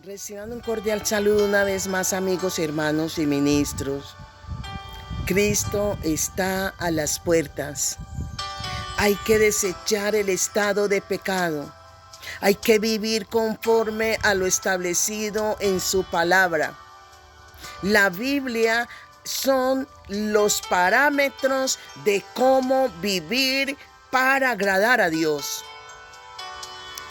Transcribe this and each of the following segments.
Reciban un cordial saludo una vez más, amigos, hermanos y ministros. Cristo está a las puertas. Hay que desechar el estado de pecado. Hay que vivir conforme a lo establecido en su palabra. La Biblia son los parámetros de cómo vivir para agradar a Dios.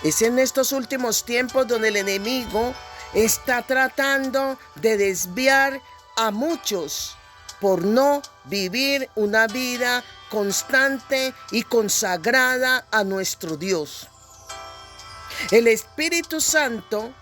Es en estos últimos tiempos donde el enemigo está tratando de desviar a muchos por no vivir una vida constante y consagrada a nuestro Dios. El Espíritu Santo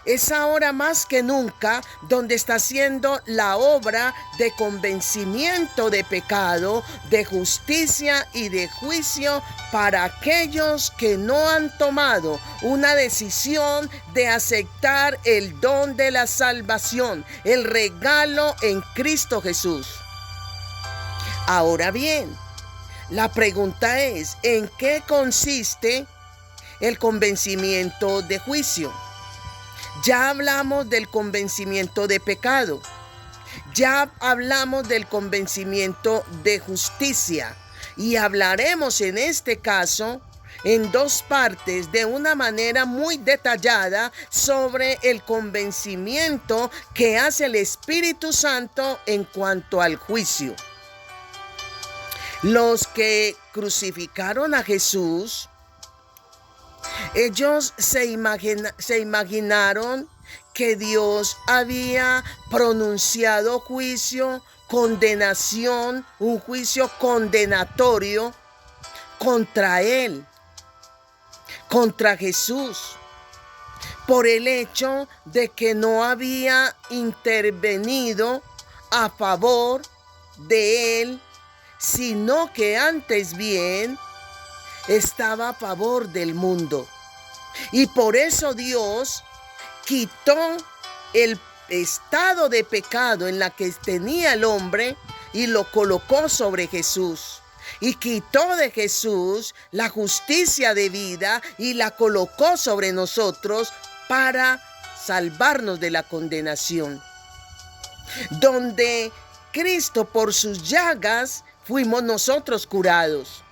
es ahora más que nunca donde está haciendo la obra de convencimiento de pecado, de justicia y de juicio para aquellos que no han tomado una decisión de aceptar el don de la salvación, el regalo en Cristo Jesús. Ahora bien, la pregunta es, ¿en qué consiste el convencimiento de juicio? Ya hablamos del convencimiento de pecado. Ya hablamos del convencimiento de justicia. Y hablaremos en este caso en dos partes de una manera muy detallada sobre el convencimiento que hace el Espíritu Santo en cuanto al juicio. Los que crucificaron a Jesús, ellos se imaginaron que Dios había pronunciado juicio, condenación, un juicio condenatorio contra él, contra Jesús, por el hecho de que no había intervenido a favor de él, sino que antes bien estaba a favor del mundo. Y por eso Dios quitó el estado de pecado en la que tenía el hombre y lo colocó sobre Jesús. Y quitó de Jesús la justicia de vida y la colocó sobre nosotros para salvarnos de la condenación. Donde Cristo por sus llagas fuimos nosotros curados.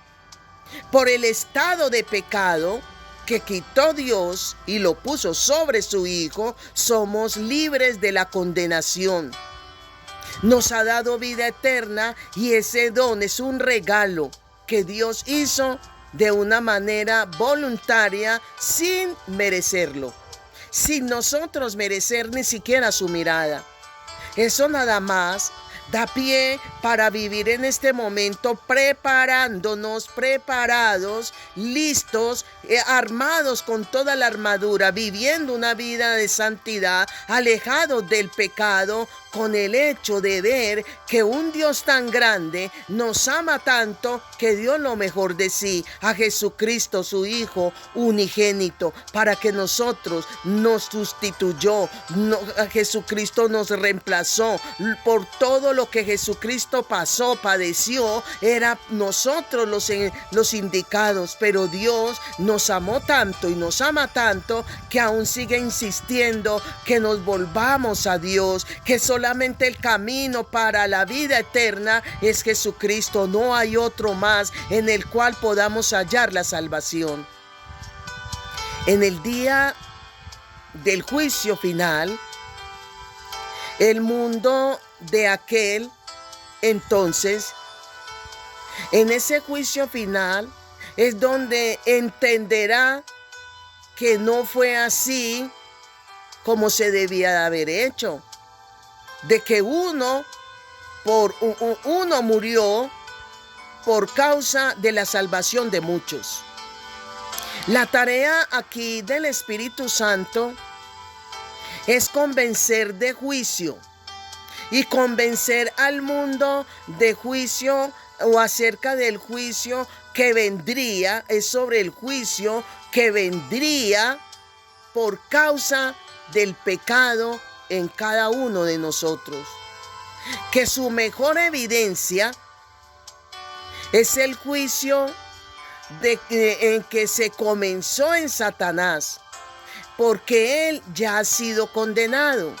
Por el estado de pecado que quitó Dios y lo puso sobre su Hijo, somos libres de la condenación. Nos ha dado vida eterna y ese don es un regalo que Dios hizo de una manera voluntaria sin merecerlo, sin nosotros merecer ni siquiera su mirada. Eso nada más da pie para vivir en este momento preparándonos, preparados, listos, armados con toda la armadura, viviendo una vida de santidad, alejados del pecado, con el hecho de ver que un Dios tan grande nos ama tanto que dio lo mejor de sí, a Jesucristo, su Hijo unigénito, para que nosotros nos sustituyó, a Jesucristo nos reemplazó por todo lo que Jesucristo pasó, padeció, era nosotros los indicados, pero Dios nos amó tanto y nos ama tanto que aún sigue insistiendo que nos volvamos a Dios, que solamente el camino para la vida eterna es Jesucristo, no hay otro más en el cual podamos hallar la salvación. En el día del juicio final, el mundo de aquel entonces, en ese juicio final, es donde entenderá que no fue así como se debía de haber hecho, de que uno murió por causa de la salvación de muchos. La tarea aquí del Espíritu Santo es convencer de juicio y convencer al mundo de juicio o acerca del juicio que vendría, es sobre el juicio que vendría por causa del pecado en cada uno de nosotros. Que su mejor evidencia es el juicio en que se comenzó en Satanás, porque él ya ha sido condenado.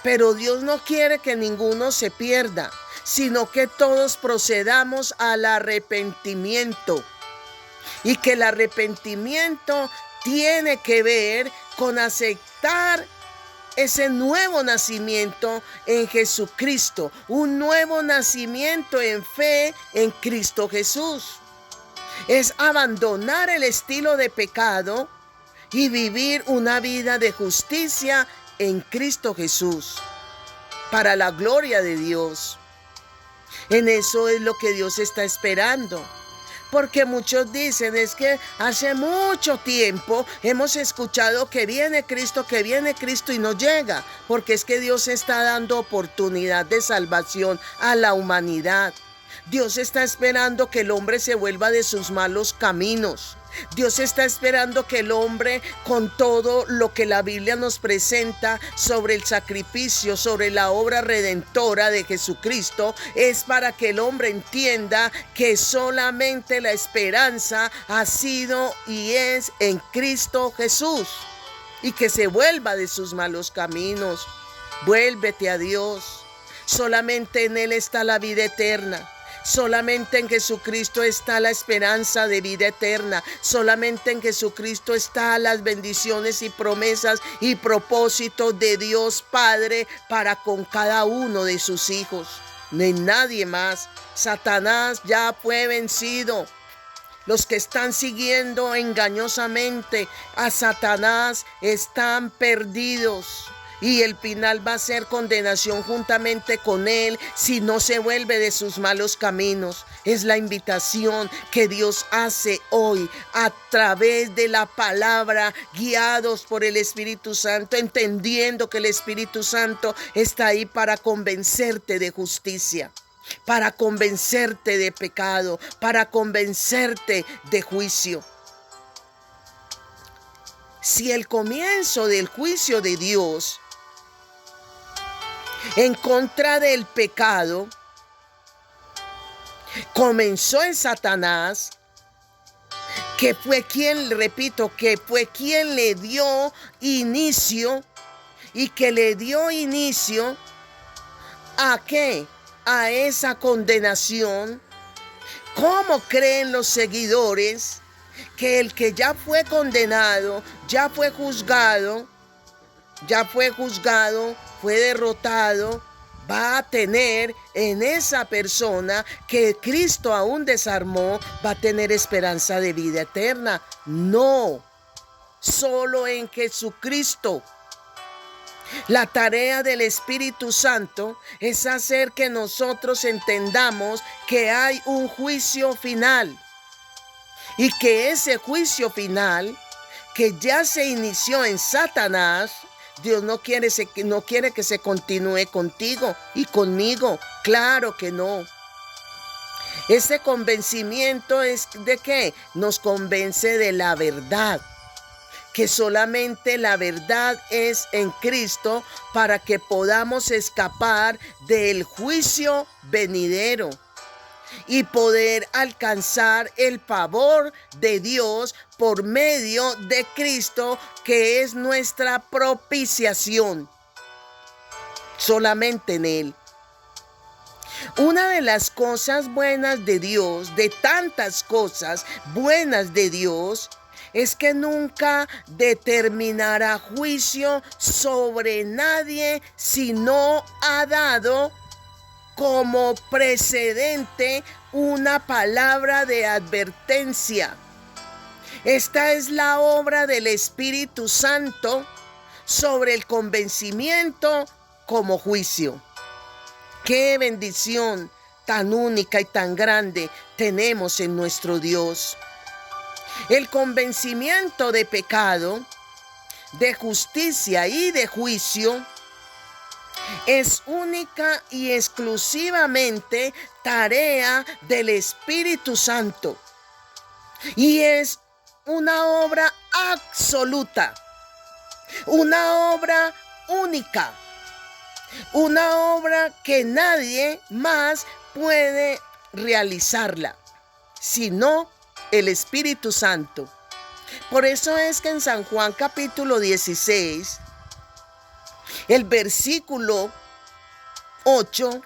Pero Dios no quiere que ninguno se pierda, sino que todos procedamos al arrepentimiento. Y que el arrepentimiento tiene que ver con aceptar ese nuevo nacimiento en Jesucristo, un nuevo nacimiento en fe en Cristo Jesús. Es abandonar el estilo de pecado y vivir una vida de justicia en Cristo Jesús, para la gloria de Dios. En eso es lo que Dios está esperando. Porque muchos dicen, es que hace mucho tiempo hemos escuchado que viene Cristo y no llega. Porque es que Dios está dando oportunidad de salvación a la humanidad. Dios está esperando que el hombre se vuelva de sus malos caminos. Dios está esperando que el hombre, con todo lo que la Biblia nos presenta sobre el sacrificio, sobre la obra redentora de Jesucristo, es para que el hombre entienda que solamente la esperanza ha sido y es en Cristo Jesús, y que se vuelva de sus malos caminos. Vuélvete a Dios. Solamente en Él está la vida eterna. Solamente en Jesucristo está la esperanza de vida eterna. Solamente en Jesucristo están las bendiciones y promesas y propósitos de Dios Padre para con cada uno de sus hijos. No hay nadie más. Satanás ya fue vencido. Los que están siguiendo engañosamente a Satanás están perdidos. Y el final va a ser condenación juntamente con él si no se vuelve de sus malos caminos. Es la invitación que Dios hace hoy a través de la palabra, guiados por el Espíritu Santo, entendiendo que el Espíritu Santo está ahí para convencerte de justicia, para convencerte de pecado, para convencerte de juicio. Si el comienzo del juicio de Dios en contra del pecado comenzó en Satanás, que fue quien le dio inicio, y que le dio inicio ¿a qué? A esa condenación. ¿Cómo creen los seguidores que el que ya fue condenado, ya fue juzgado, fue derrotado, va a tener en esa persona que Cristo aún desarmó, va a tener esperanza de vida eterna? No, solo en Jesucristo. La tarea del Espíritu Santo es hacer que nosotros entendamos que hay un juicio final, y que ese juicio final que ya se inició en Satanás, Dios no quiere que se continúe contigo y conmigo. Claro que no. Ese convencimiento es de ¿qué? Nos convence de la verdad. Que solamente la verdad es en Cristo para que podamos escapar del juicio venidero y poder alcanzar el favor de Dios por medio de Cristo, que es nuestra propiciación. Solamente en Él. Una de las cosas buenas de Dios, de tantas cosas buenas de Dios, es que nunca determinará juicio sobre nadie si no ha dado como precedente una palabra de advertencia. Esta es la obra del Espíritu Santo sobre el convencimiento como juicio. ¡Qué bendición tan única y tan grande tenemos en nuestro Dios! El convencimiento de pecado, de justicia y de juicio es única y exclusivamente tarea del Espíritu Santo. Y es una obra absoluta, una obra única, una obra que nadie más puede realizarla, sino el Espíritu Santo. Por eso es que en San Juan capítulo 16, el versículo 8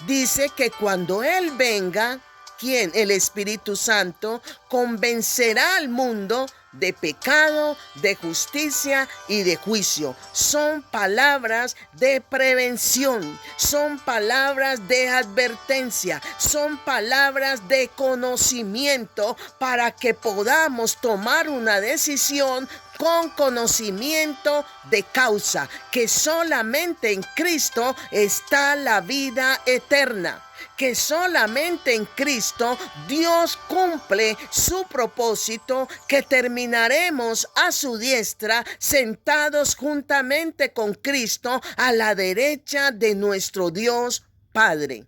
dice que cuando Él venga, ¿quién? El Espíritu Santo convencerá al mundo de pecado, de justicia y de juicio. Son palabras de prevención, son palabras de advertencia, son palabras de conocimiento para que podamos tomar una decisión con conocimiento de causa, que solamente en Cristo está la vida eterna, que solamente en Cristo Dios cumple su propósito, que terminaremos a su diestra, sentados juntamente con Cristo a la derecha de nuestro Dios Padre.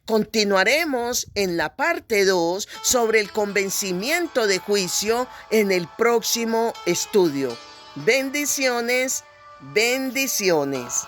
Continuaremos en la parte 2 sobre el convencimiento de juicio en el próximo estudio. Bendiciones, bendiciones.